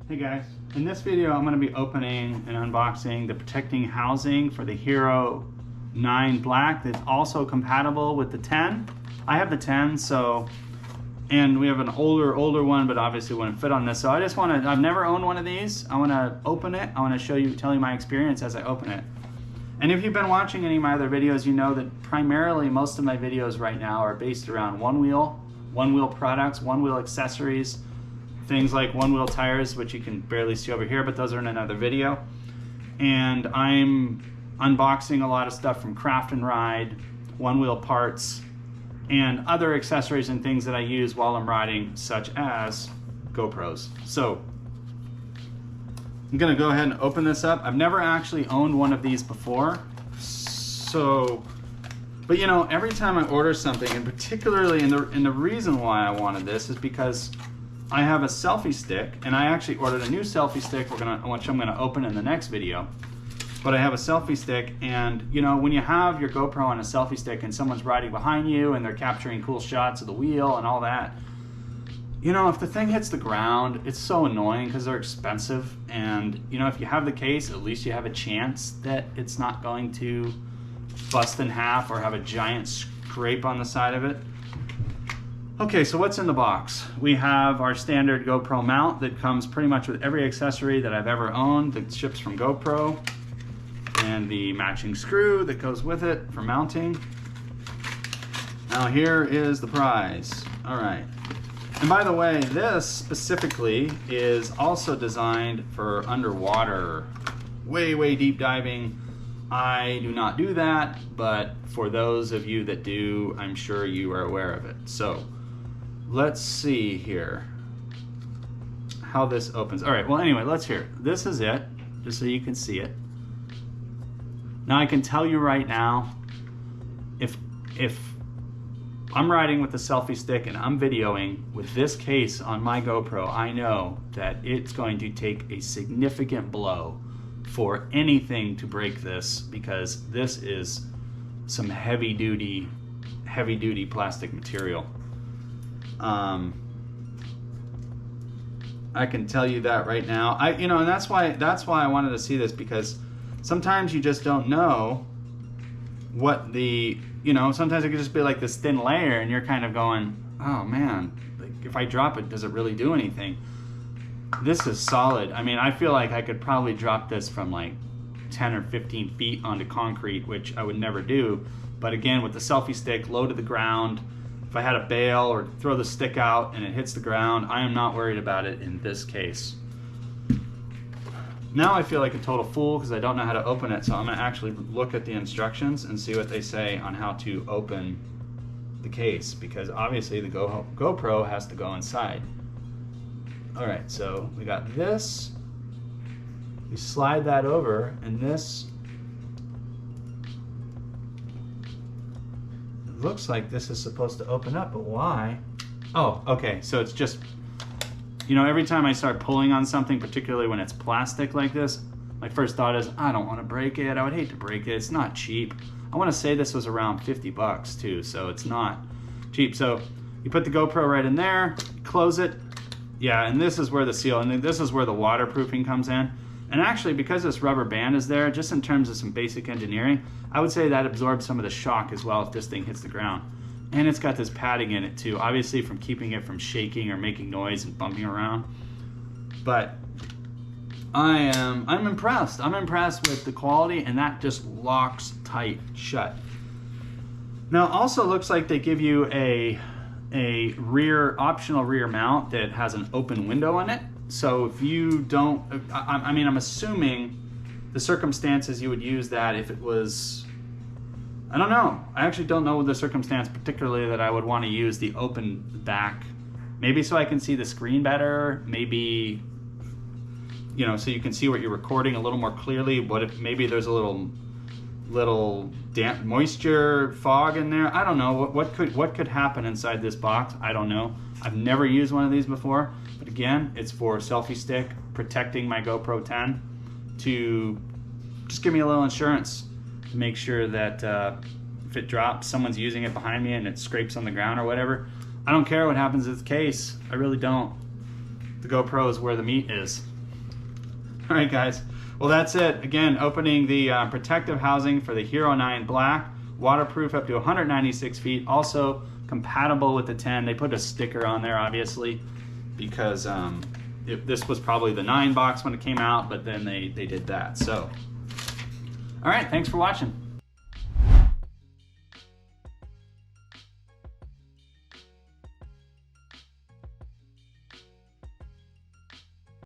Hey guys, in this video I'm going to be opening and unboxing the protecting housing for the HERO9 Black that's also compatible with the 10. I have the 10, and we have an older one, but obviously wouldn't fit on this. So I've never owned one of these. I want to open it. I want to tell you my experience as I open it. And if you've been watching any of my other videos, you know that primarily most of my videos right now are based around one wheel products, one wheel accessories, things like one wheel tires, which you can barely see over here, but those are in another video. And I'm unboxing a lot of stuff from Craft&Ride, one wheel parts, and other accessories and things that I use while I'm riding, such as GoPros. So I'm gonna go ahead and open this up. I've never actually owned one of these before. But you know, every time I order something, and particularly, and the reason why I wanted this is because I have a selfie stick, and I actually ordered a new selfie stick, which I'm gonna open in the next video. But I have a selfie stick, and you know, when you have your GoPro on a selfie stick and someone's riding behind you and they're capturing cool shots of the wheel and all that, you know, if the thing hits the ground, it's so annoying because they're expensive. And you know, if you have the case, at least you have a chance that it's not going to bust in half or have a giant scrape on the side of it. Okay, so what's in the box? We have our standard GoPro mount that comes pretty much with every accessory that I've ever owned that ships from GoPro, and the matching screw that goes with it for mounting. Now here is the prize. All right. And by the way, this specifically is also designed for underwater, way deep diving. I do not do that, but for those of you that do, I'm sure you are aware of it. So let's see here how this opens. All right, well anyway, let's hear it. This is it, just so you can see it. Now I can tell you right now, if I'm riding with the selfie stick and I'm videoing with this case on my GoPro, I know that it's going to take a significant blow for anything to break this, because this is some heavy duty plastic material. I can tell you that right now. And that's why I wanted to see this, because sometimes you just don't know what sometimes it could just be like this thin layer and you're kind of going, oh man, like if I drop it, does it really do anything? This is solid. I mean, I feel like I could probably drop this from like 10 or 15 feet onto concrete, which I would never do. But again, with the selfie stick low to the ground, if I had a bail or throw the stick out and it hits the ground, I am not worried about it in this case. Now I feel like a total fool because I don't know how to open it, so I'm going to actually look at the instructions and see what they say on how to open the case, because obviously the GoPro has to go inside. Alright, so we got this. We slide that over, and this looks like this is supposed to open up, but why? Oh, okay, so it's just, you know, every time I start pulling on something, particularly when it's plastic like this, my first thought is, I don't want to break it. I would hate to break it. It's not cheap. I want to say this was around 50 bucks too, so it's not cheap. So you put the GoPro right in there, close it. Yeah, and this is where the seal, and this is where the waterproofing comes in. And actually, because this rubber band is there, just in terms of some basic engineering, I would say that absorbs some of the shock as well if this thing hits the ground. And it's got this padding in it too, obviously from keeping it from shaking or making noise and bumping around. But I'm impressed. I'm impressed with the quality, and that just locks tight shut. Now, also looks like they give you a optional rear mount that has an open window on it. So if you don't, I mean, I'm assuming the circumstances you would use that if it was, I don't know. I actually don't know the circumstance particularly that I would want to use the open back. Maybe so I can see the screen better. Maybe, you know, so you can see what you're recording a little more clearly. What if maybe there's a little damp moisture fog in there? I don't know. What could happen inside this box? I don't know. I've never used one of these before. But again, it's for selfie stick, protecting my GoPro 10, to just give me a little insurance to make sure that if it drops, someone's using it behind me and it scrapes on the ground or whatever, I don't care what happens with the case. I really don't. The GoPro is where the meat is. All right, guys. Well, that's it. Again, opening the protective housing for the HERO9 Black, waterproof up to 196 feet, also compatible with the 10. They put a sticker on there, obviously, because this was probably the 9 box when it came out, but then they did that. So, all right, thanks for watching.